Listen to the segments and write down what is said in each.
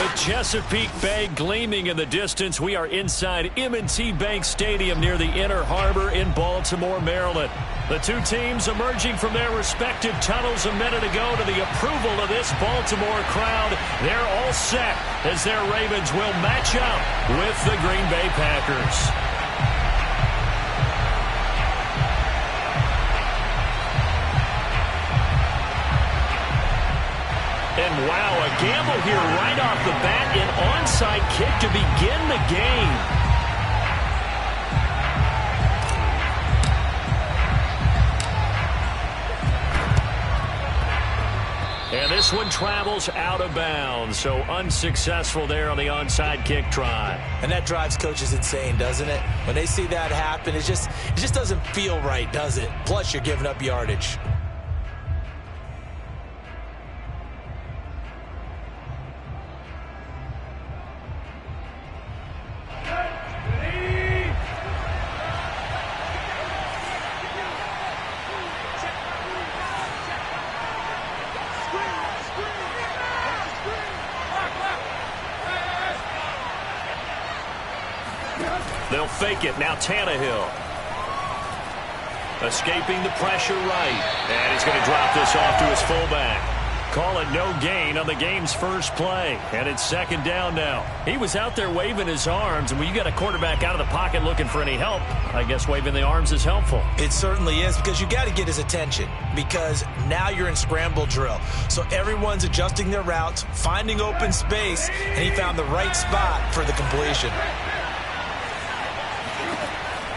With Chesapeake Bay gleaming in the distance, we are inside M&T Bank Stadium near the Inner Harbor in Baltimore, Maryland. The two teams emerging from their respective tunnels a minute ago to the approval of this Baltimore crowd. They're all set as their Ravens will match up with the Green Bay Packers. And wow, a gamble here right off the bat, an onside kick to begin the game. And this one travels out of bounds, so unsuccessful there on the onside kick try. And that drives coaches insane, doesn't it? When they see that happen, it just doesn't feel right, does it? Plus, you're giving up yardage. They'll fake it. Now Tannehill. Escaping the pressure right. And he's going to drop this off to his fullback. Call it no gain on the game's first play. And it's second down now. He was out there waving his arms. And when you got a quarterback out of the pocket looking for any help, I guess waving the arms is helpful. It certainly is, because you got to get his attention, because now you're in scramble drill. So everyone's adjusting their routes, finding open space, and he found the right spot for the completion.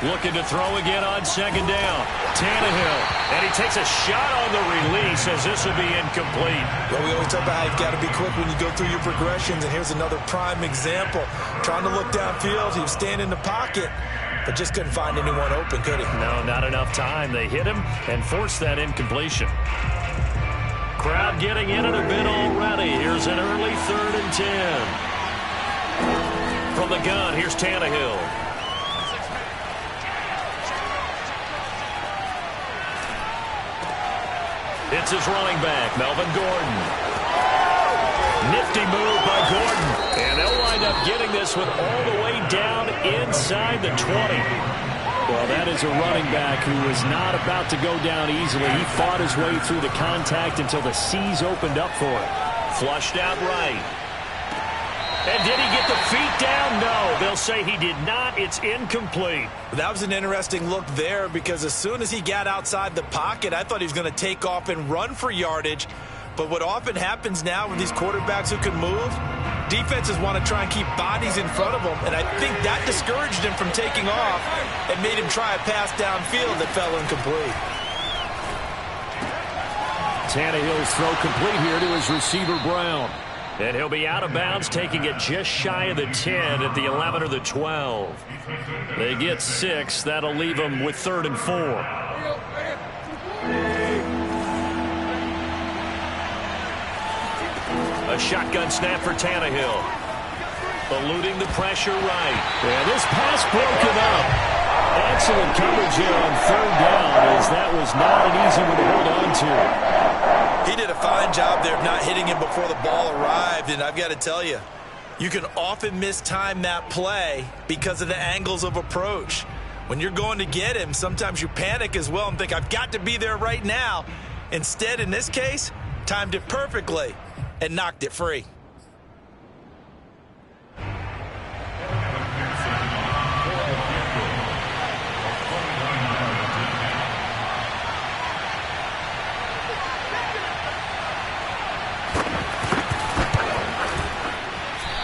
Looking to throw again on second down. Tannehill. And he takes a shot on the release as this will be incomplete. Well, we always talk about how you've got to be quick when you go through your progressions, and here's another prime example. Trying to look downfield, he was standing in the pocket, but just couldn't find anyone open, could he? No, not enough time. They hit him and forced that incompletion. Crowd getting in it a bit already. Here's an early 3rd and 10. From the gun, here's Tannehill. It's his running back, Melvin Gordon. Nifty move by Gordon. And they'll wind up getting this one all the way down inside the 20. Well, that is a running back who was not about to go down easily. He fought his way through the contact until the C's opened up for him. Flushed out right. And did he get the feet down? No, they'll say he did not. It's incomplete. That was an interesting look there, because as soon as he got outside the pocket, I thought he was going to take off and run for yardage. But what often happens now with these quarterbacks who can move, defenses want to try and keep bodies in front of them, and I think that discouraged him from taking off and made him try a pass downfield that fell incomplete. Tannehill's throw complete here to his receiver, Brown. And he'll be out of bounds, taking it just shy of the 10 at the 11 or the 12. They get 6. That'll leave them with 3rd and 4. A shotgun snap for Tannehill. Eluding the pressure right. And this pass broken up. Excellent coverage here on 3rd down, as that was not an easy one to hold on to. He did a fine job there of not hitting him before the ball arrived, and I've got to tell you, you can often mistime that play because of the angles of approach. When you're going to get him, sometimes you panic as well and think, I've got to be there right now. Instead, in this case, timed it perfectly and knocked it free.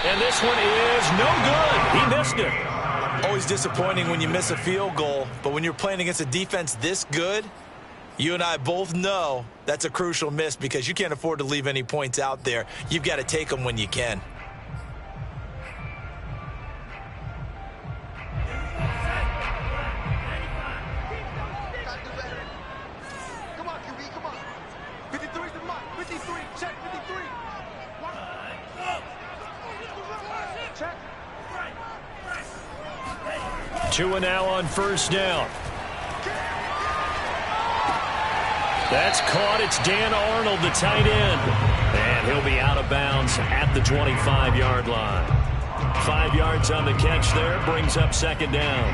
And this one is no good. He missed it. Always disappointing when you miss a field goal, but when you're playing against a defense this good, you and I both know that's a crucial miss, because you can't afford to leave any points out there. You've got to take them when you can. Come on, QB, come on. 53's the mark. 53, check 53. Check. 2 now on 1st down. That's caught. It's Dan Arnold, the tight end. And And he'll be out of bounds at the 25-yard line. 5 yards on the catch there, brings up second down.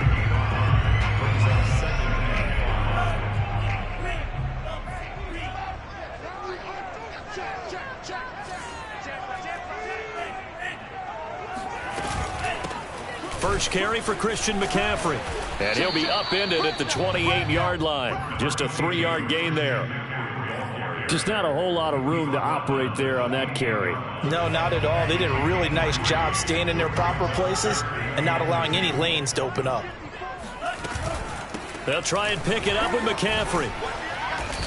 First carry for Christian McCaffrey. And he'll be upended at the 28-yard line. Just a 3-yard gain there. Just not a whole lot of room to operate there on that carry. No, not at all. They did a really nice job staying in their proper places and not allowing any lanes to open up. They'll try and pick it up with McCaffrey.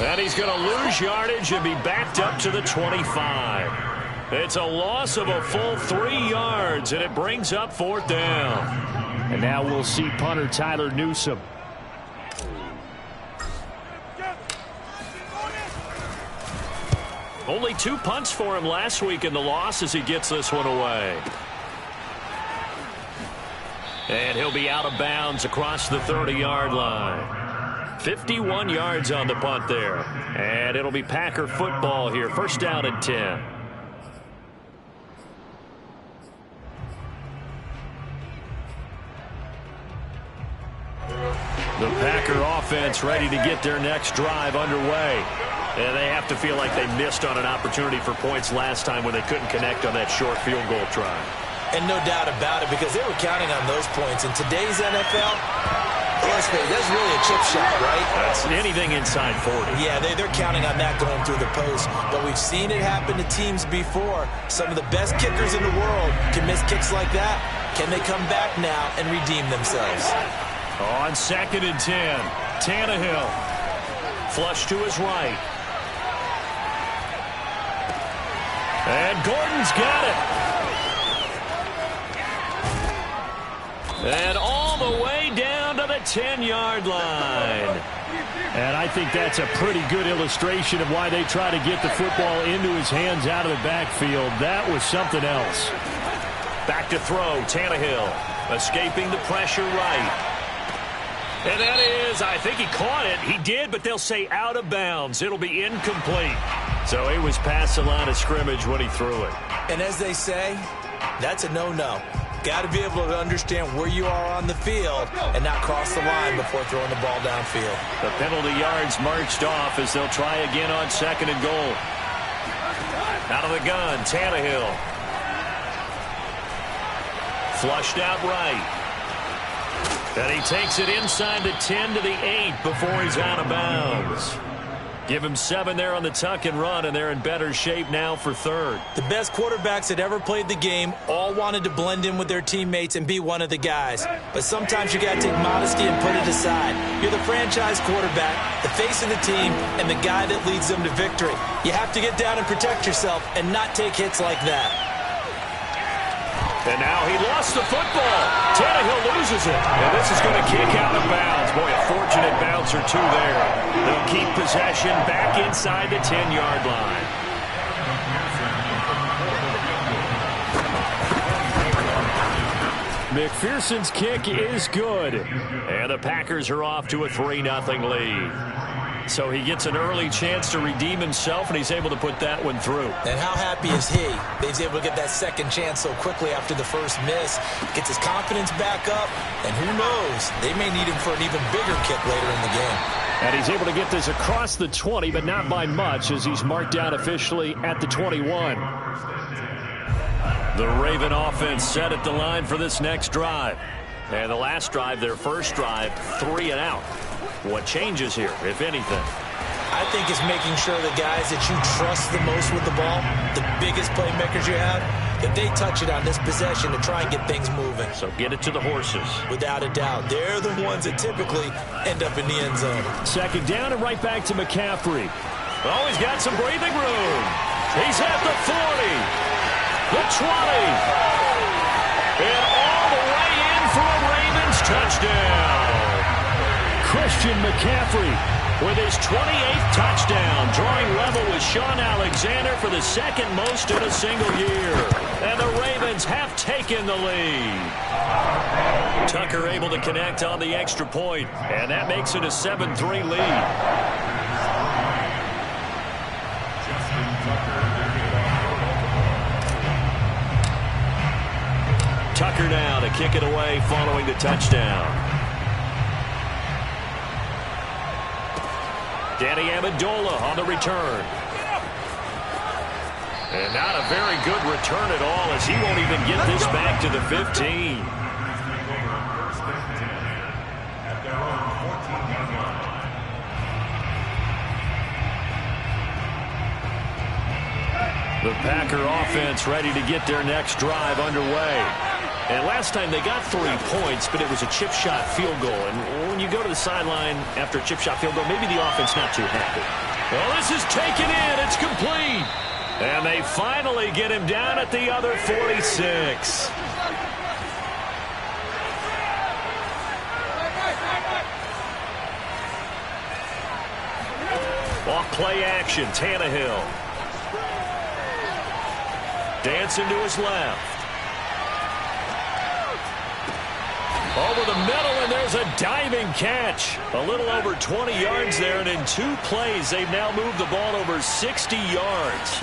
And he's going to lose yardage and be backed up to the 25. It's a loss of a full 3 yards, and it brings up fourth down. And now we'll see punter Tyler Newsome. Only 2 punts for him last week in the loss as he gets this one away. And he'll be out of bounds across the 30-yard line. 51 yards on the punt there. And it'll be Packer football here. First down and 10. The Packer offense ready to get their next drive underway. And they have to feel like they missed on an opportunity for points last time when they couldn't connect on that short field goal try. And no doubt about it, because they were counting on those points. In today's NFL, let's face it, that's really a chip shot, right? That's anything inside 40. Yeah, they're counting on that going through the post. But we've seen it happen to teams before. Some of the best kickers in the world can miss kicks like that. Can they come back now and redeem themselves? On second and 10, Tannehill. Flush to his right. And Gordon's got it. And all the way down to the 10-yard line. And I think that's a pretty good illustration of why they try to get the football into his hands out of the backfield. That was something else. Back to throw, Tannehill. Escaping the pressure right. And that is, I think he caught it. He did, but they'll say out of bounds. It'll be incomplete. So he was past the line of scrimmage when he threw it. And as they say, that's a no-no. Got to be able to understand where you are on the field and not cross the line before throwing the ball downfield. The penalty yards marched off as they'll try again on second and goal. Out of the gun, Tannehill. Flushed out right. And he takes it inside the 10 to the 8 before he's out of bounds. Give him 7 there on the tuck and run, and they're in better shape now for third. The best quarterbacks that ever played the game all wanted to blend in with their teammates and be one of the guys. But sometimes you got to take modesty and put it aside. You're the franchise quarterback, the face of the team, and the guy that leads them to victory. You have to get down and protect yourself and not take hits like that. And now he lost the football. Tannehill loses it. And this is going to kick out of bounds. Boy, a fortunate bounce or two there. They'll keep possession back inside the 10-yard line. McPherson's kick is good. And the Packers are off to a 3-0 lead. So he gets an early chance to redeem himself, and he's able to put that one through. And how happy is he? He's able to get that second chance so quickly after the first miss. Gets his confidence back up, and who knows? They may need him for an even bigger kick later in the game. And he's able to get this across the 20, but not by much, as he's marked down officially at the 21. The Raven offense set at the line for this next drive. And the last drive, their first drive, 3 and out. What changes here, if anything? I think it's making sure the guys that you trust the most with the ball, the biggest playmakers you have, that they touch it on this possession to try and get things moving. So get it to the horses. Without a doubt. They're the ones that typically end up in the end zone. Second down and right back to McCaffrey. Oh, he's got some breathing room. He's at the 40, the 20, and all the way in for a Ravens touchdown. Christian McCaffrey with his 28th touchdown, drawing level with Sean Alexander for the second most in a single year. And the Ravens have taken the lead. Tucker able to connect on the extra point, and that makes it a 7-3 lead. Tucker now to kick it away following the touchdown. Danny Amendola on the return. And not a very good return at all, as he won't even get this back to the 15. The Packer offense ready to get their next drive underway. And last time they got 3 points, but it was a chip shot field goal. And when you go to the sideline after a chip shot field goal, maybe the offense not too happy. Well, this is taken in. It's complete. And they finally get him down at the other 46. Off play action, Tannehill. Dancing to his left. Over the middle, and there's a diving catch. A little over 20 yards there, and in 2 plays, they've now moved the ball over 60 yards.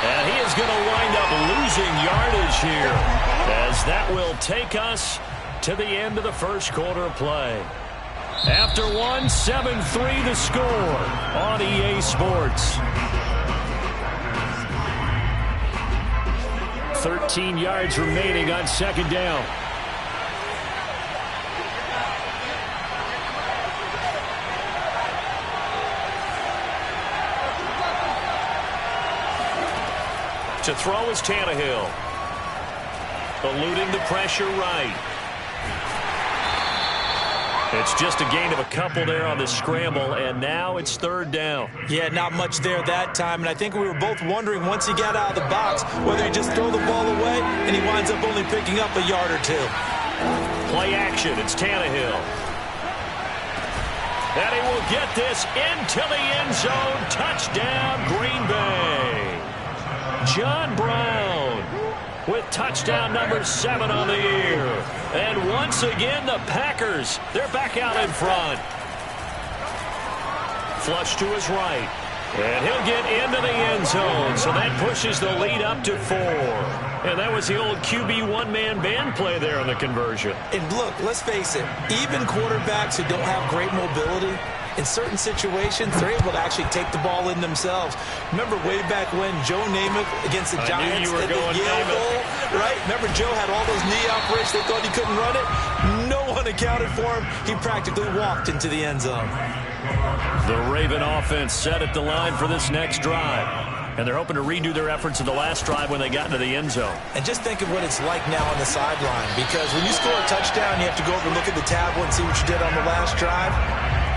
And he is going to wind up losing yardage here, as that will take us to the end of the first quarter of play. After one, 7-3 the score on EA Sports. 13 yards remaining on second down. To throw is Tannehill. Eluding the pressure right. It's just a gain of a couple there on the scramble, and now it's third down. Yeah, not much there that time, and I think we were both wondering once he got out of the box whether he just throw the ball away, and he winds up only picking up a yard or 2. Play action, it's Tannehill. And he will get this into the end zone. Touchdown, Green Bay. John Brown with touchdown number 7 on the year. And once again, the Packers, they're back out in front. Flush to his right. And he'll get into the end zone. So that pushes the lead up to 4. And that was the old QB one-man band play there on the conversion. And look, let's face it, even quarterbacks who don't have great mobility, in certain situations, they're able to actually take the ball in themselves. Remember way back when Joe Namath against the Giants at the Yale Bowl, right? Remember Joe had all those knee operations. They thought he couldn't run it. No one accounted for him. He practically walked into the end zone. The Raven offense set at the line for this next drive. And they're hoping to redo their efforts in the last drive when they got into the end zone. And just think of what it's like now on the sideline. Because when you score a touchdown, you have to go over and look at the tablet and see what you did on the last drive.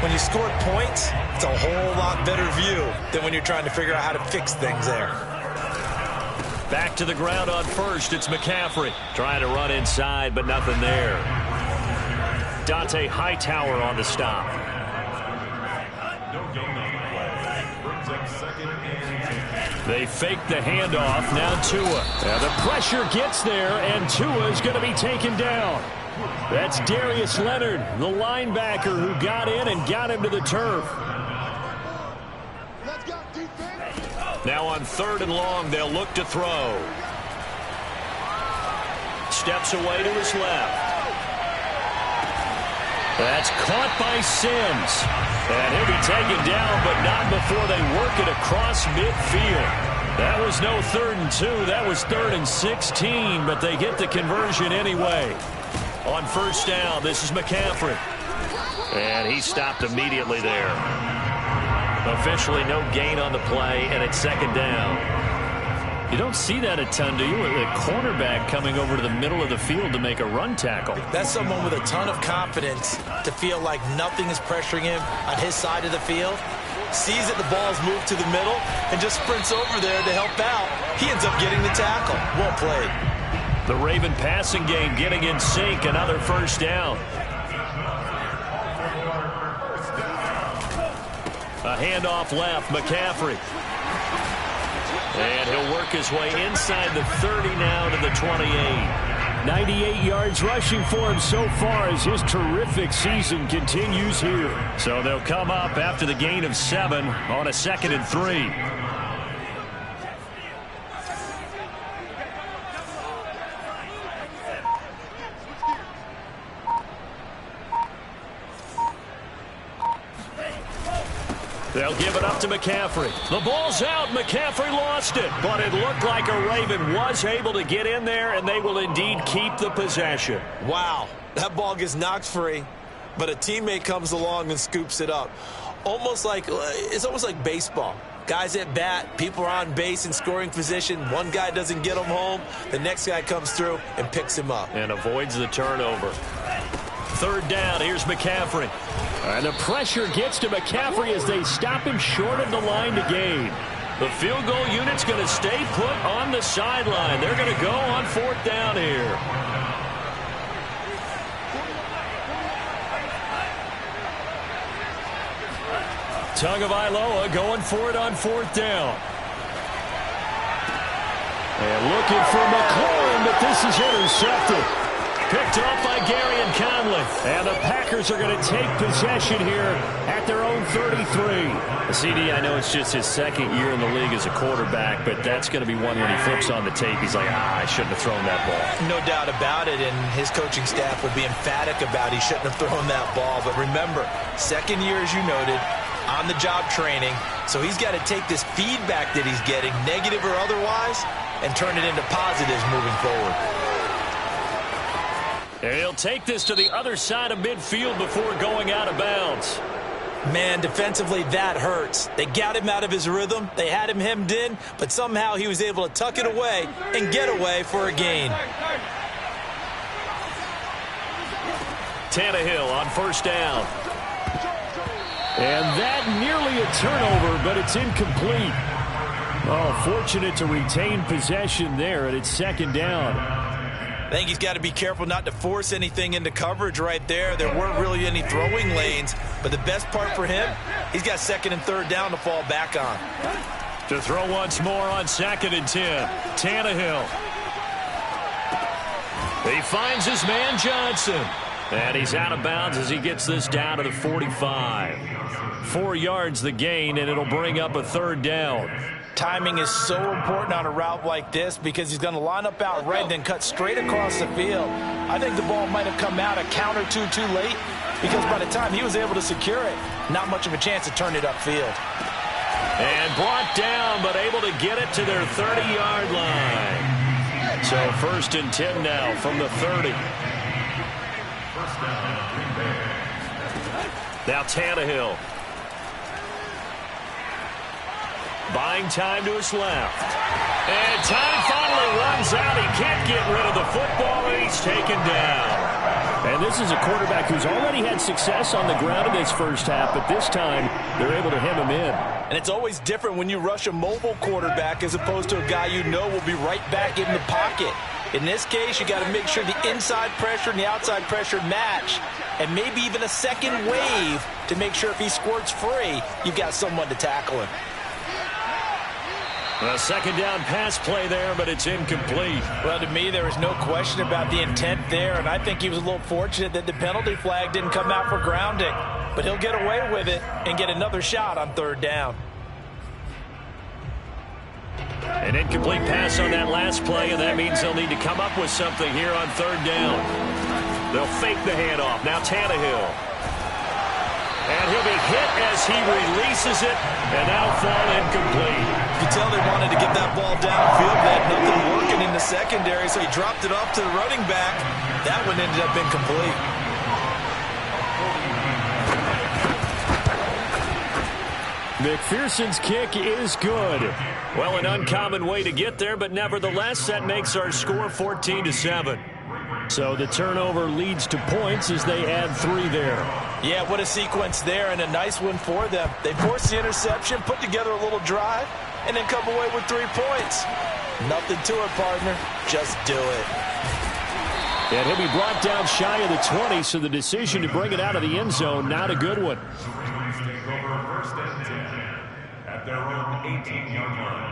When you scored points, it's a whole lot better view than when you're trying to figure out how to fix things there. Back to the ground on first. It's McCaffrey trying to run inside, but nothing there. Dante Hightower on the stop. They fake the handoff. Now Tua. And the pressure gets there, and Tua is going to be taken down. That's Darius Leonard, the linebacker who got in and got him to the turf. Now on 3rd and long, they'll look to throw. Steps away to his left. That's caught by Sims. And he'll be taken down, but not before they work it across midfield. That was no 3rd and 2. That was 3rd and 16, but they get the conversion anyway. On 1st down, this is McCaffrey. And he stopped immediately there. Officially no gain on the play, and it's 2nd down. You don't see that a ton, do you? A cornerback coming over to the middle of the field to make a run tackle. That's someone with a ton of confidence to feel like nothing is pressuring him on his side of the field. Sees that the ball's moved to the middle and just sprints over there to help out. He ends up getting the tackle. Well played. The Raven passing game getting in sync. Another 1st down. A handoff left. McCaffrey. And he'll work his way inside the 30 now to the 28. 98 yards rushing for him so far as his terrific season continues here. So they'll come up after the gain of 7 on a 2nd and 3. They'll give it up to McCaffrey. The ball's out. McCaffrey lost it. But it looked like a Raven was able to get in there, and they will indeed keep the possession. Wow, that ball gets knocked free, but a teammate comes along and scoops it up. It's almost like baseball. Guys at bat, people are on base in scoring position. One guy doesn't get him home. The next guy comes through and picks him up. And avoids the turnover. Third down, here's McCaffrey. And the pressure gets to McCaffrey as they stop him short of the line to gain. The field goal unit's going to stay put on the sideline. They're going to go on fourth down here. Tagovailoa going for it on fourth down. And looking for McLaurin, but this is intercepted. Picked off by Gary and Conley. And the Packers are going to take possession here at their own 33. CD, I know it's just his second year in the league as a quarterback, but that's going to be one when he flips on the tape. He's like, I shouldn't have thrown that ball. No doubt about it, and his coaching staff would be emphatic about he shouldn't have thrown that ball. But remember, second year, as you noted, on-the-job training, so he's got to take this feedback that he's getting, negative or otherwise, and turn it into positives moving forward. And he'll take this to the other side of midfield before going out of bounds. Man, defensively, that hurts. They got him out of his rhythm. They had him hemmed in, but somehow he was able to tuck it away and get away for a gain. Tannehill on first down. And that nearly a turnover, but it's incomplete. Oh, fortunate to retain possession there, and it's second down. I think he's got to be careful not to force anything into coverage right there. There weren't really any throwing lanes, but the best part for him, he's got second and third down to fall back on. To throw once more on second and 10. Tannehill. He finds his man Johnson. And he's out of bounds as he gets this down to the 45. 4 yards the gain, and it'll bring up a third down. Timing is so important on a route like this because he's going to line up out right and then cut straight across the field. I think the ball might have come out a count or two too late because by the time he was able to secure it, not much of a chance to turn it upfield. And brought down, but able to get it to their 30-yard line. So first and 10 now from the 30. Now Tannehill. Buying time to his left. And time finally runs out. He can't get rid of the football, and he's taken down. And this is a quarterback who's already had success on the ground in this first half, but this time they're able to hem him in. And it's always different when you rush a mobile quarterback as opposed to a guy you know will be right back in the pocket. In this case, you got to make sure the inside pressure and the outside pressure match, and maybe even a second wave to make sure if he squirts free, you've got someone to tackle him. A second down pass play there, but it's incomplete. Well, to me, there was no question about the intent there, and I think he was a little fortunate that the penalty flag didn't come out for grounding. But he'll get away with it and get another shot on third down. An incomplete pass on that last play, and that means they'll need to come up with something here on third down. They'll fake the handoff. Now Tannehill. And he'll be hit as he releases it, and that'll fall incomplete. You can tell they wanted to get that ball downfield. They had nothing working in the secondary, so he dropped it off to the running back. That one ended up incomplete. McPherson's kick is good. Well, an uncommon way to get there, but nevertheless, that makes our score 14-7. So the turnover leads to points as they add 3 there. Yeah, what a sequence there, and a nice one for them. They forced the interception, put together a little drive, and then come away with 3 points. Nothing to it, partner. Just do it. And he'll be brought down shy of the 20, so the decision to bring it out of the end zone, not a good one. First and 10 at their own 18-yard line.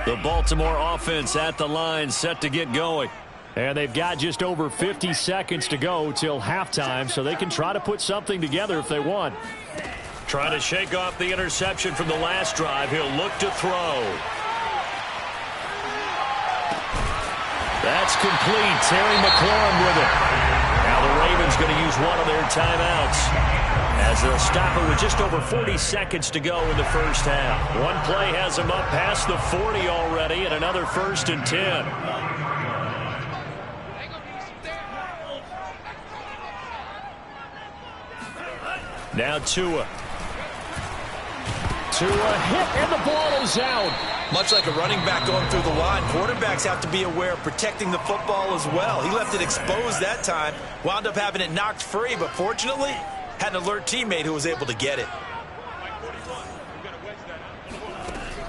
The Baltimore offense at the line, set to get going. And they've got just over 50 seconds to go till halftime, so they can try to put something together if they want. Trying to shake off the interception from the last drive. He'll look to throw. That's complete. Terry McLaurin with it. Now the Ravens going to use one of their timeouts. as they'll stop it with just over 40 seconds to go in the first half. One play has them up past the 40 already, and another 1st and 10. Now Tua. Tua hit, and the ball is out. Much like a running back going through the line, quarterbacks have to be aware of protecting the football as well. He left it exposed that time, wound up having it knocked free, but fortunately had an alert teammate who was able to get it.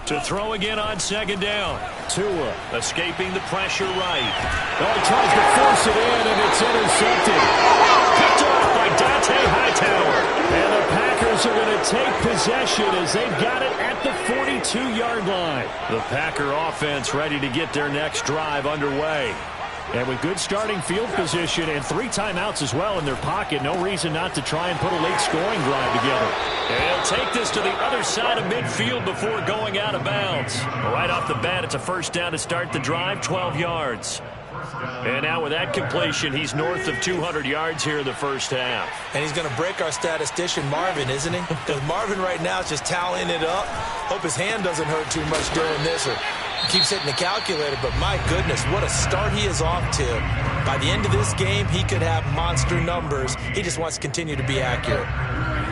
To throw again on 2nd down. Tua escaping the pressure right. Oh, he tries to force it in, and it's intercepted. Picked off by Dante Hightower. And the Packers are going to take possession as they've got it at the 42-yard line. The Packer offense ready to get their next drive underway. And with good starting field position and 3 timeouts as well in their pocket, no reason not to try and put a late scoring drive together. And he'll take this to the other side of midfield before going out of bounds. Right off the bat, it's a 1st down to start the drive, 12 yards. And now with that completion, he's north of 200 yards here in the first half. And he's going to break our statistician, Marvin, isn't he? Because Marvin right now is just tallying it up. Hope his hand doesn't hurt too much doing this, or keeps hitting the calculator. But my goodness, what a start he is off to. By the end of this game, he could have monster numbers. He just wants to continue to be accurate.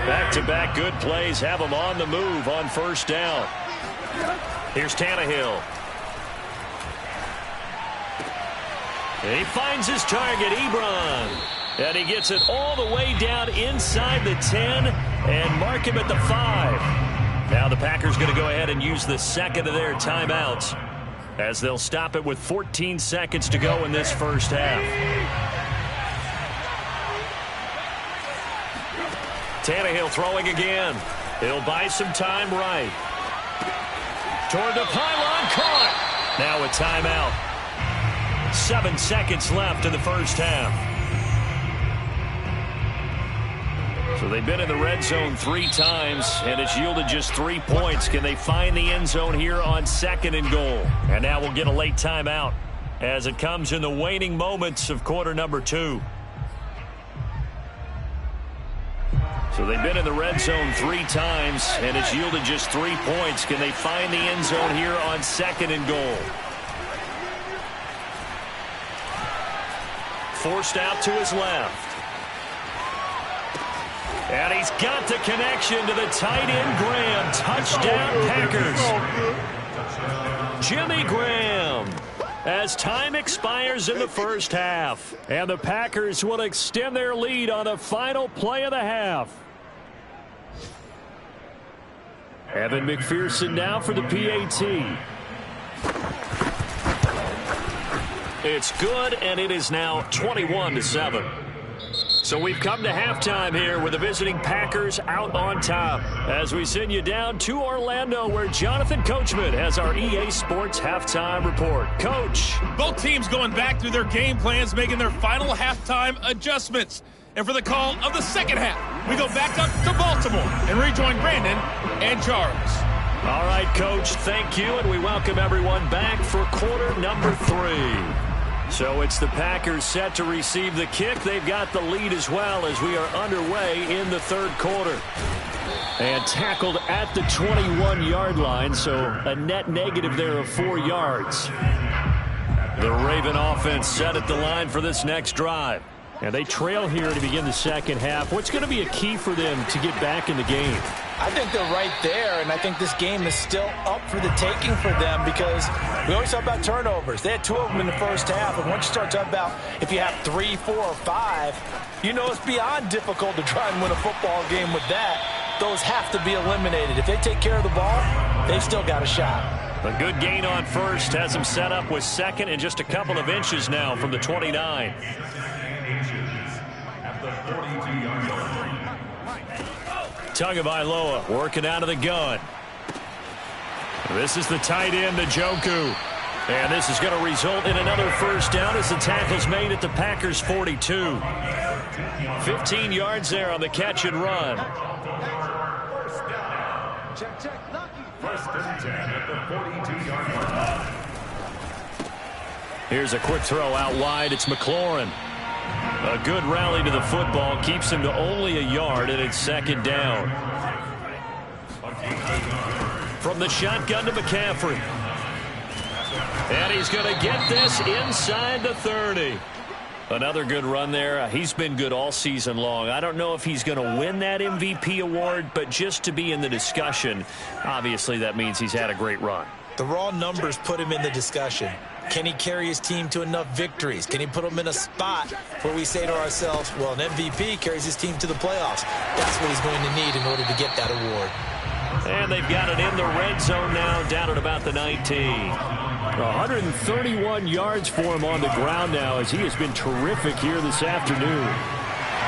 Back-to-back good plays have him on the move on 1st down. Here's Tannehill. And he finds his target, Ebron. And he gets it all the way down inside the 10 and mark him at the 5. Now the Packers going to go ahead and use the 2nd of their timeouts as they'll stop it with 14 seconds to go in this first half. Tannehill throwing again. He'll buy some time right. Toward the pylon, caught. Now a timeout. 7 seconds left in the first half. So they've been in the red zone 3 times, and it's yielded just 3 points. Can they find the end zone here on 2nd and goal? And now we'll get a late timeout as it comes in the waning moments of quarter number 2. So they've been in the red zone 3 times, and it's yielded just 3 points. Can they find the end zone here on 2nd and goal? Forced out to his left. And he's got the connection to the tight end, Graham. Touchdown, Packers. Jimmy Graham, as time expires in the first half. And the Packers will extend their lead on the final play of the half. Evan McPherson now for the PAT. It's good, and it is now 21-7. So we've come to halftime here with the visiting Packers out on top as we send you down to Orlando, where Jonathan Coachman has our EA Sports halftime report. Coach. Both teams going back through their game plans, making their final halftime adjustments. And for the call of the second half, we go back up to Baltimore and rejoin Brandon and Charles. All right, Coach, thank you, and we welcome everyone back for quarter number 3. So it's the Packers set to receive the kick. They've got the lead as well as we are underway in the 3rd quarter. And tackled at the 21-yard line, so a net negative there of 4 yards. The Raven offense set at the line for this next drive. And they trail here to begin the second half. What's going to be a key for them to get back in the game? I think they're right there, and I think this game is still up for the taking for them because we always talk about turnovers. They had 2 of them in the first half, and once you start talking about if you have 3, 4, or 5, you know it's beyond difficult to try and win a football game with that. Those have to be eliminated. If they take care of the ball, they've still got a shot. A good gain on first has them set up with 2nd and just a couple of inches now from the 29. Tagovailoa working out of the gun. This is the tight end, Njoku. And this is going to result in another first down as the tackle's made at the Packers' 42. 15 yards there on the catch and run. First and 10 at the 42-yard line. Here's a quick throw out wide. It's McLaurin. A good rally to the football keeps him to only a yard, and it's second down. From the shotgun to McCaffrey. And he's going to get this inside the 30. Another good run there. He's been good all season long. I don't know if he's going to win that MVP award, but just to be in the discussion, obviously that means he's had a great run. The raw numbers put him in the discussion. Can he carry his team to enough victories? Can he put them in a spot where we say to ourselves, well, an MVP carries his team to the playoffs. That's what he's going to need in order to get that award. And they've got it in the red zone now, down at about the 19. 131 yards for him on the ground now, as he has been terrific here this afternoon.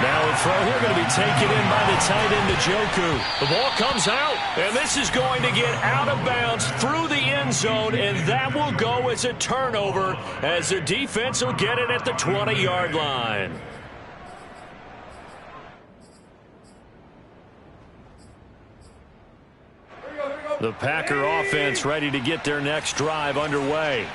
Now a throw here going to be taken in by the tight end, Njoku. The ball comes out, and this is going to get out of bounds through the end zone, and that will go as a turnover as the defense will get it at the 20-yard line. The Packer offense ready to get their next drive underway.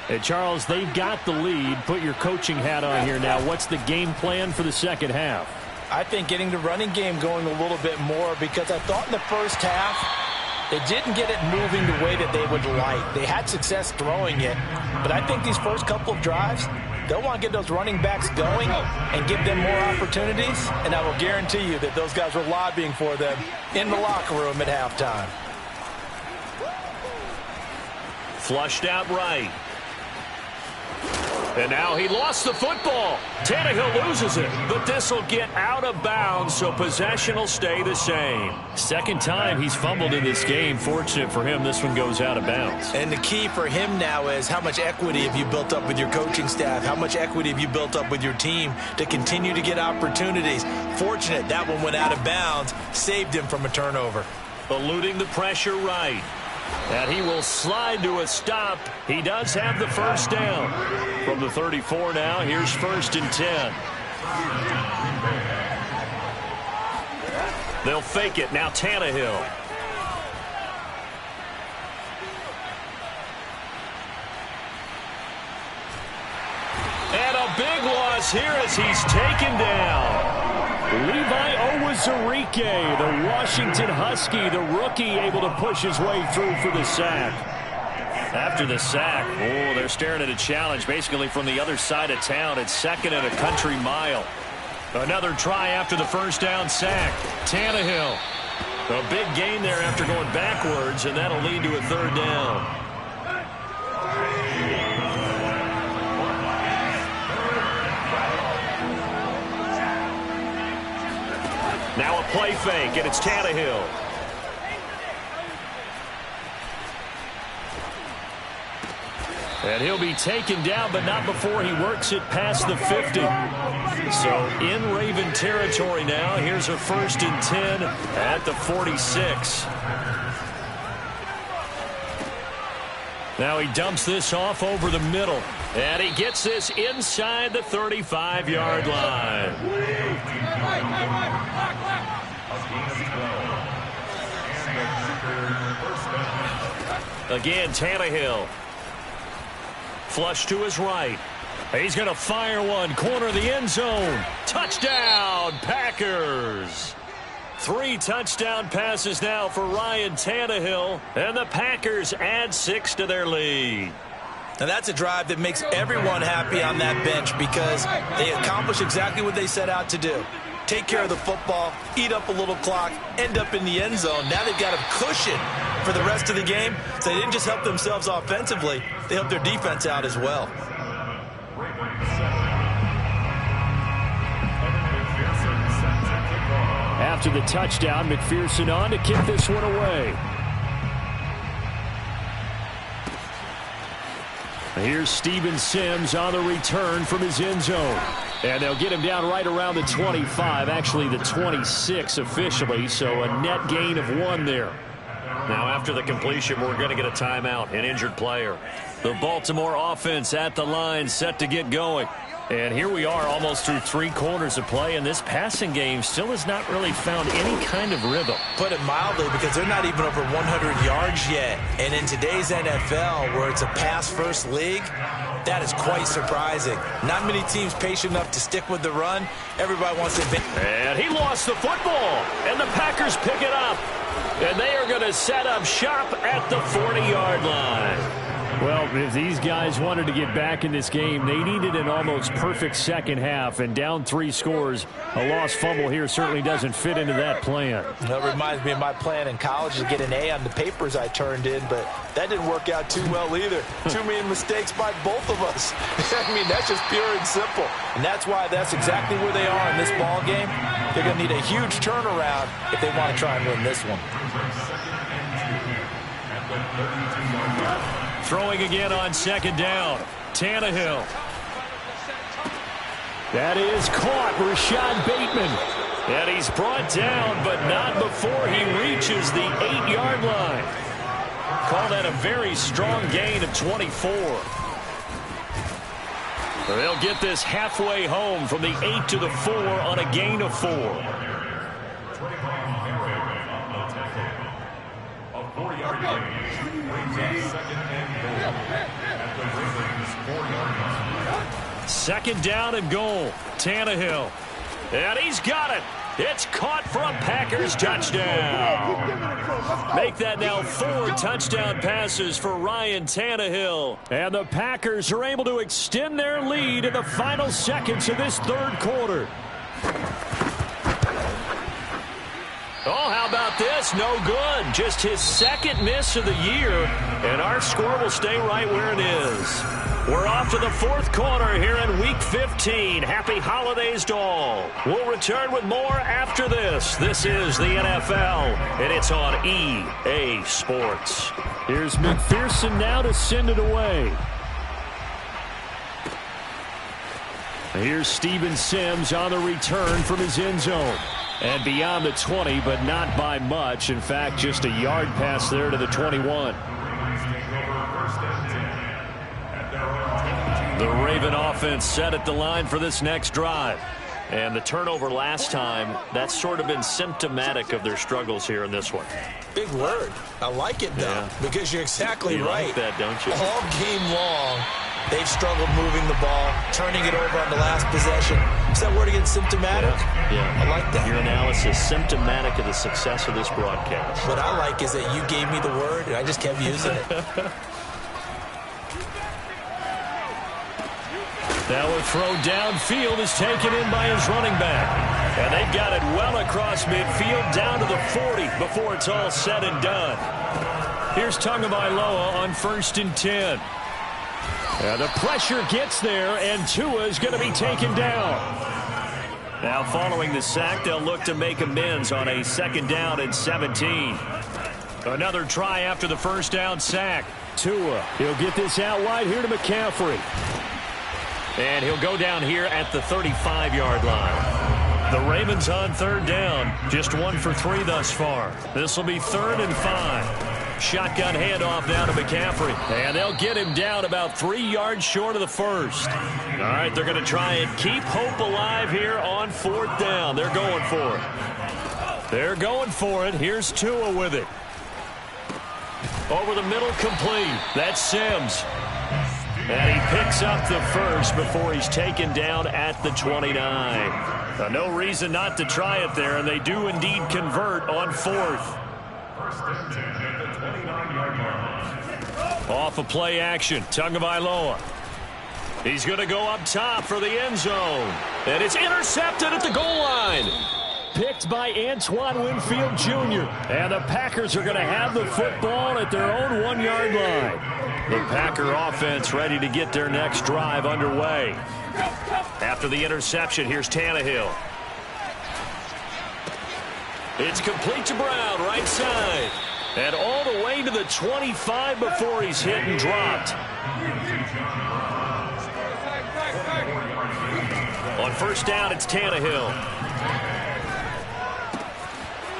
And Charles, they've got the lead. Put your coaching hat on here now. What's the game plan for the second half? I think getting the running game going a little bit more, because I thought in the first half they didn't get it moving the way that they would like. They had success throwing it, but I think these first couple of drives, they'll want to get those running backs going and give them more opportunities, and I will guarantee you that those guys were lobbying for them in the locker room at halftime. Flushed out right. And now he lost the football. Tannehill loses it, but this will get out of bounds, so possession will stay the same. Second time he's fumbled in this game. Fortunate for him, this one goes out of bounds. And the key for him now is how much equity have you built up with your coaching staff? How much equity have you built up with your team to continue to get opportunities? Fortunate that one went out of bounds, saved him from a turnover. Eluding the pressure right. And he will slide to a stop. He does have the first down. From the 34 now, here's 1st and 10. They'll fake it. Now Tannehill. And a big loss here as he's taken down. Levi Owazurike, the Washington Husky, the rookie, able to push his way through for the sack. After the sack, they're staring at a challenge basically from the other side of town. It's 2nd and a country mile. Another try after the first down sack. Tannehill. A big gain there after going backwards, and that'll lead to a 3rd down. Now a play fake, and it's Tannehill. And he'll be taken down, but not before he works it past the 50. So in Raven territory now. Here's a 1st and 10 at the 46. Now he dumps this off over the middle. And he gets this inside the 35-yard line. Again, Tannehill. Flush to his right. He's going to fire one. Corner of the end zone. Touchdown, Packers. 3 touchdown passes now for Ryan Tannehill. And the Packers add 6 to their lead. Now that's a drive that makes everyone happy on that bench because they accomplish exactly what they set out to do. Take care of the football, eat up a little clock, end up in the end zone. Now they've got a cushion for the rest of the game. So they didn't just help themselves offensively, they helped their defense out as well. After the touchdown, McPherson on to kick this one away. Here's Steven Sims on the return from his end zone. And they'll get him down right around the 25, actually the 26 officially, so a net gain of 1 there. Now after the completion, we're going to get a timeout, an injured player. The Baltimore offense at the line, set to get going. And here we are almost through 3 quarters of play, and this passing game still has not really found any kind of rhythm. Put it mildly, because they're not even over 100 yards yet. And in today's NFL, where it's a pass-first league, that is quite surprising. Not many teams patient enough to stick with the run. Everybody wants to... And he lost the football, and the Packers pick it up. And they are going to set up shop at the 40-yard line. Well, if these guys wanted to get back in this game, they needed an almost perfect second half, and down 3 scores. A lost fumble here certainly doesn't fit into that plan. That reminds me of my plan in college to get an A on the papers I turned in, but that didn't work out too well either. Too many mistakes by both of us. I mean, that's just pure and simple. And that's why that's exactly where they are in this ball game. They're going to need a huge turnaround if they want to try and win this one. Throwing again on second down. Tannehill. That is caught. Rashad Bateman. And he's brought down, but not before he reaches the 8-yard line. Call that a very strong gain of 24. They'll get this halfway home from the 8 to the 4 on a gain of 4. Second down and goal. Tannehill. And he's got it. It's caught for a Packers touchdown. Make that now 4 touchdown passes for Ryan Tannehill. And the Packers are able to extend their lead in the final seconds of this 3rd quarter. Oh, how about this? No good. Just his 2nd miss of the year, and our score will stay right where it is. We're off to the 4th quarter here in Week 15. Happy holidays to all. We'll return with more after this. This is the NFL, and it's on EA Sports. Here's McPherson now to send it away. Here's Steven Sims on the return from his end zone. And beyond the 20, but not by much. In fact, just a yard pass there to the 21. The Raven offense set at the line for this next drive. And the turnover last time, that's sort of been symptomatic of their struggles here in this one. Big word. I like it, though, because you're exactly right. Like that, don't you? All game long, they've struggled moving the ball, turning it over on the last possession. Is that word again, symptomatic? Yeah. I like that. Your analysis, symptomatic of the success of this broadcast. What I like is that you gave me the word, and I just kept using it. Now a throw downfield is taken in by his running back. And they've got it well across midfield down to the 40 before it's all said and done. Here's Tagovailoa on 1st and 10. And the pressure gets there, and Tua is going to be taken down. Now following the sack, they'll look to make amends on a 2nd down and 17. Another try after the 1st down sack. Tua, he'll get this out wide here to McCaffrey. And he'll go down here at the 35-yard line. The Ravens on 3rd down. Just 1 for 3 thus far. This will be 3rd and 5. Shotgun handoff down to McCaffrey. And they'll get him down about 3 yards short of the 1st. All right, they're going to try and keep hope alive here on 4th down. They're going for it. They're going for it. Here's Tua with it. Over the middle, complete. That's Sims. And he picks up the 1st before he's taken down at the 29. No reason not to try it there, and they do indeed convert on 4th. Off of play action, Tagovailoa. He's going to go up top for the end zone. And it's intercepted at the goal line. Picked by Antoine Winfield Jr. And the Packers are going to have the football at their own 1-yard line. The Packer offense ready to get their next drive underway. After the interception, here's Tannehill. It's complete to Brown, right side. And all the way to the 25 before he's hit and dropped. On 1st down, it's Tannehill.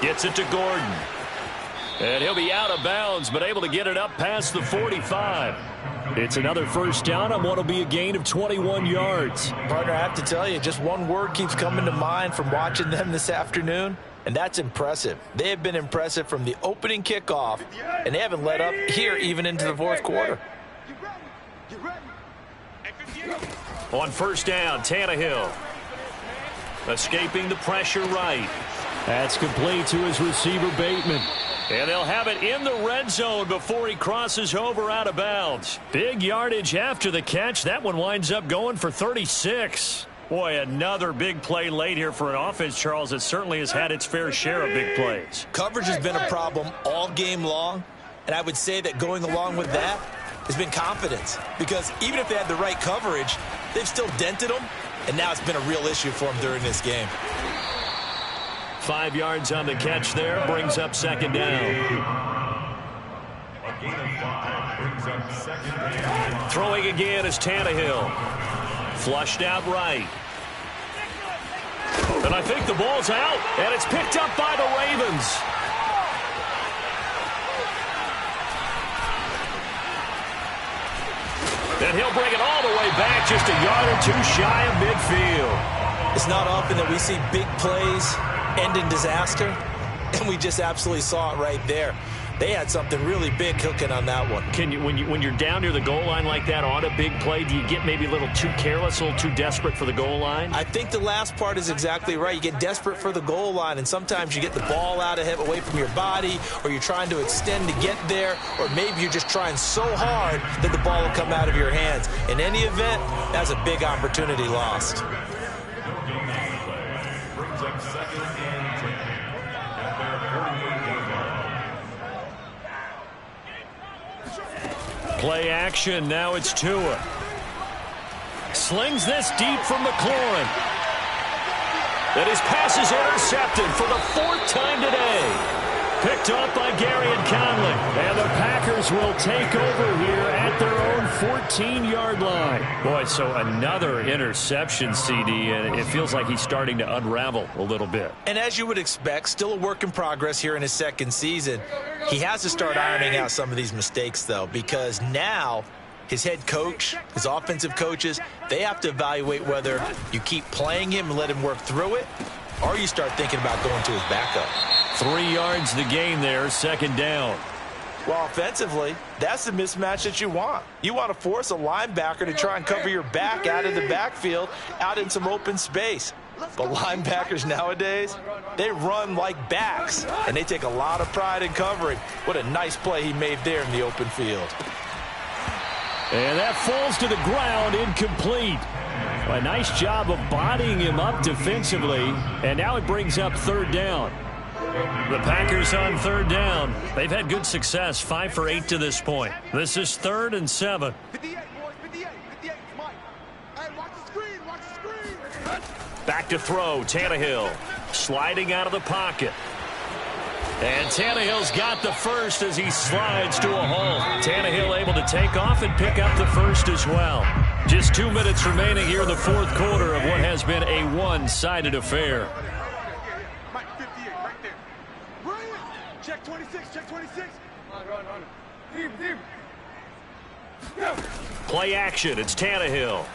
Gets it to Gordon. And he'll be out of bounds, but able to get it up past the 45. It's another first down on what will be a gain of 21 yards. Partner, I have to tell you, just one word keeps coming to mind from watching them this afternoon, and that's impressive. They have been impressive from the opening kickoff, and they haven't let up here even into the fourth quarter. On first down, Tannehill. Escaping the pressure right. That's complete to his receiver, Bateman. And they'll have it in the red zone before he crosses over out of bounds. Big yardage after the catch. That one winds up going for 36. Boy, another big play late here for an offense, Charles, that certainly has had its fair share of big plays. Coverage has been a problem all game long, and I would say that going along with that has been confidence. Because even if they had the right coverage, they've still dented them, and now it's been a real issue for them during this game. 5 yards on the catch there, brings up second down. A gain of 5 brings up second down. Throwing again is Tannehill. Flushed out right. And I think the ball's out, and it's picked up by the Ravens. And he'll bring it all the way back, just a yard or two shy of midfield. It's not often that we see big plays end in disaster, and we just absolutely saw it right there. They had something really big cooking on that one. Can you, when you're down near the goal line like that on a big play, do you get maybe a little too careless, a little too desperate for the goal line? I think the last part is exactly right. You get desperate for the goal line, and sometimes you get the ball out of him, away from your body, or you're trying to extend to get there, or maybe you're just trying so hard that the ball will come out of your hands. In any event, that's a big opportunity lost. Brings up second and 10 at their 48-yard line. Play action, now it's Tua. Slings this deep from McLaurin. And his pass is intercepted for the 4th time today. Picked off by Gary and Conley. And the Packers will take over here at their own 14-yard line. Boy, so another interception, CD, and it feels like he's starting to unravel a little bit. And as you would expect, still a work in progress here in his second season. He has to start ironing out some of these mistakes, though, because now his head coach, his offensive coaches, they have to evaluate whether you keep playing him and let him work through it, or you start thinking about going to his backup. 3 yards the gain there, second down. Well, offensively, that's the mismatch that you want. You want to force a linebacker to try and cover your back out of the backfield, out in some open space. But linebackers nowadays, they run like backs, and they take a lot of pride in covering. What a nice play he made there in the open field. And that falls to the ground, incomplete. A nice job of bodying him up defensively, and now it brings up third down. The Packers on third down. They've had good success, 5 for 8 to this point. This is 3rd and 7. 58, boys, 58, Mike. Hey, watch the screen. Back to throw, Tannehill. Sliding out of the pocket. And Tannehill's got the first as he slides to a halt. Tannehill able to take off and pick up the first as well. Just 2 minutes remaining here in the fourth quarter of what has been a one-sided affair. Mike, 58, right there. Ryan, check 26, check 26. Run. Deep. Play action, it's Tannehill.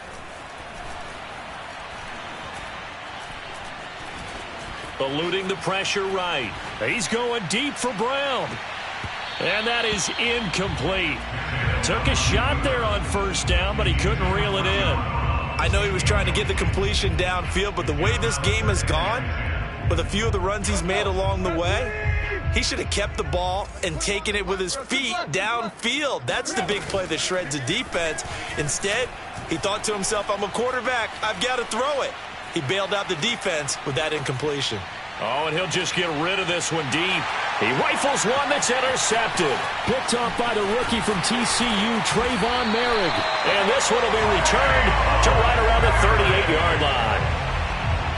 Eluding the pressure right. He's going deep for Brown. And that is incomplete. Took a shot there on first down, but he couldn't reel it in. I know he was trying to get the completion downfield, but the way this game has gone, with a few of the runs he's made along the way, he should have kept the ball and taken it with his feet downfield. That's the big play that shreds a defense. Instead, he thought to himself, I'm a quarterback. I've got to throw it. He bailed out the defense with that incompletion. Oh, and he'll just get rid of this one deep. He rifles one that's intercepted. Picked off by the rookie from TCU, Trayvon Merrick. And this one will be returned to right around the 38-yard line.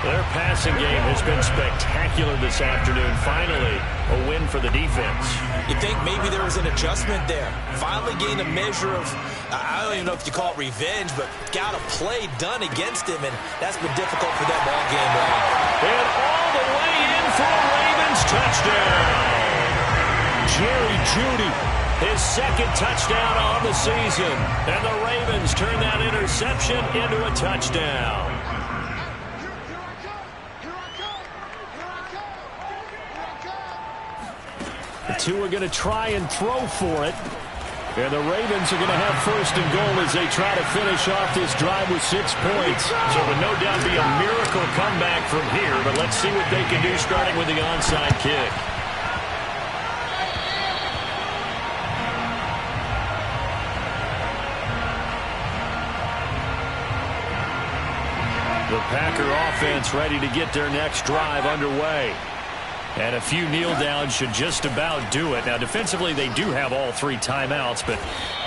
Their passing game has been spectacular this afternoon. Finally, a win for the defense. You think maybe there was an adjustment there. Finally gained a measure of, I don't even know if you call it revenge, but got a play done against him, and that's been difficult for them all game long. And all the way in for a Ravens touchdown. Jerry Jeudy, his second touchdown on the season. And the Ravens turn that interception into a touchdown. The two are going to try and throw for it. And the Ravens are going to have first and goal as they try to finish off this drive with 6 points. So it would no doubt be a miracle comeback from here, but let's see what they can do starting with the onside kick. The Packer offense ready to get their next drive underway. And a few kneel downs should just about do it. Now, defensively, they do have all 3 timeouts, but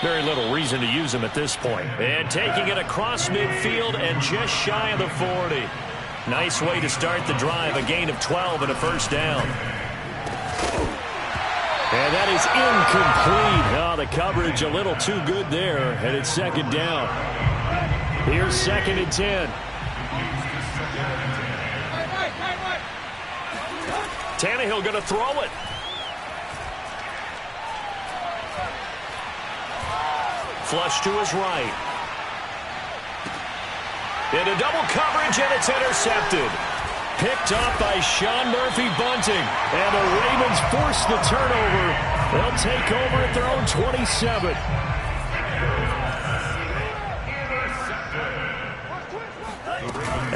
very little reason to use them at this point. And taking it across midfield and just shy of the 40. Nice way to start the drive, a gain of 12 and a first down. And that is incomplete. Oh, the coverage a little too good there, and it's second down. Here's 2nd and 10. Tannehill going to throw it. Flush to his right. Into double coverage, and it's intercepted. Picked off by Sean Murphy-Bunting. And the Ravens force the turnover. They'll take over at their own 27.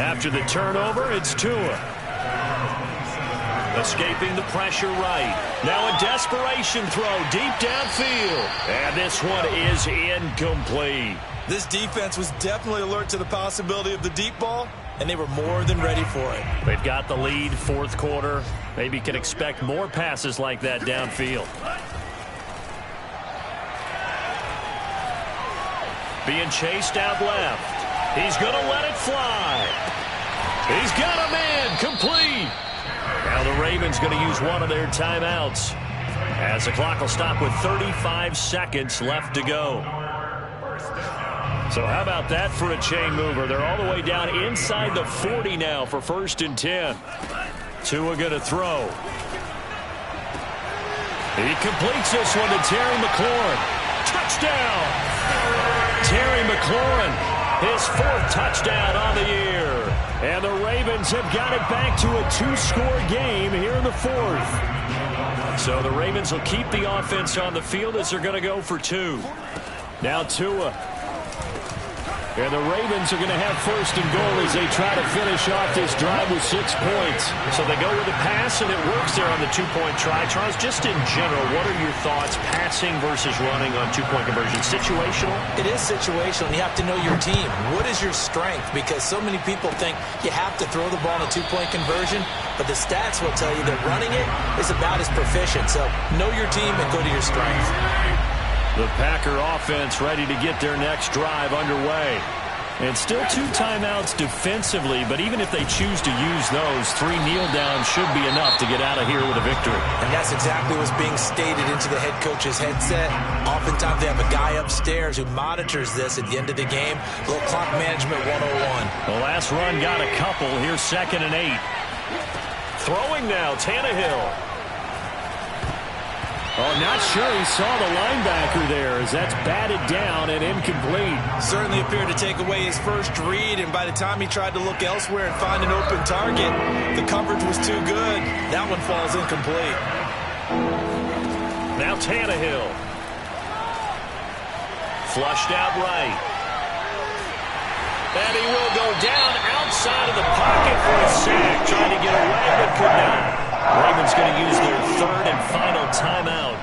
After the turnover, it's Tua. Escaping the pressure right. Now a desperation throw deep downfield. And this one is incomplete. This defense was definitely alert to the possibility of the deep ball, and they were more than ready for it. They've got the lead, 4th quarter. Maybe can expect more passes like that downfield. Being chased out left. He's going to let it fly. He's got a man, complete. Now the Ravens going to use one of their timeouts as the clock will stop with 35 seconds left to go. So how about that for a chain mover? They're all the way down inside the 40 now for 1st and 10. Tua going to throw. He completes this one to Terry McLaurin. Touchdown! Terry McLaurin, his 4th touchdown on the year. And the Ravens have got it back to a 2-score game here in the 4th. So the Ravens will keep the offense on the field as they're going to go for 2. Now Tua. And the Ravens are going to have first and goal as they try to finish off this drive with 6 points. So they go with a pass, and it works there on the 2-point try. Charles, just in general, what are your thoughts, passing versus running on 2-point conversion? Situational? It is situational, and you have to know your team. What is your strength? Because so many people think you have to throw the ball in a 2-point conversion, but the stats will tell you that running it is about as proficient. So know your team and go to your strength. The Packer offense ready to get their next drive underway. And still 2 timeouts defensively, but even if they choose to use those, 3 kneel downs should be enough to get out of here with a victory. And that's exactly what's being stated into the head coach's headset. Oftentimes they have a guy upstairs who monitors this at the end of the game. A little clock management 101. The last run got a couple. Here's 2nd and 8. Throwing now, Tannehill. Oh, not sure he saw the linebacker there as that's batted down and incomplete. Certainly appeared to take away his first read, and by the time he tried to look elsewhere and find an open target, the coverage was too good. That one falls incomplete. Now Tannehill. Flushed out right. And he will go down outside of the pocket for a sack. Trying to get away, but could not. Ravens going to use their 3rd and final timeout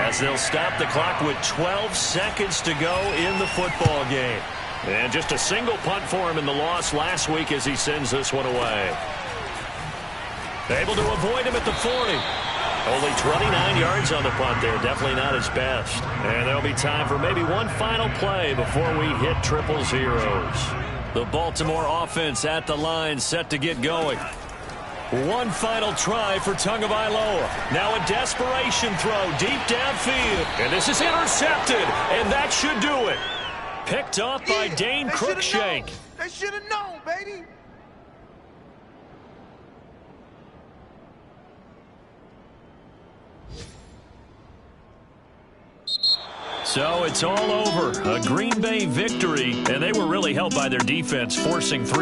as they'll stop the clock with 12 seconds to go in the football game. And just a single punt for him in the loss last week as he sends this one away. Able to avoid him at the 40. Only 29 yards on the punt there. Definitely not his best. And there'll be time for maybe one final play before we hit triple zeros. The Baltimore offense at the line set to get going. One final try for Tagovailoa. Now a desperation throw deep downfield. And this is intercepted. And that should do it. Picked off by Dane Cruikshank. They should have known, baby. So it's all over. A Green Bay victory, and they were really helped by their defense, forcing 3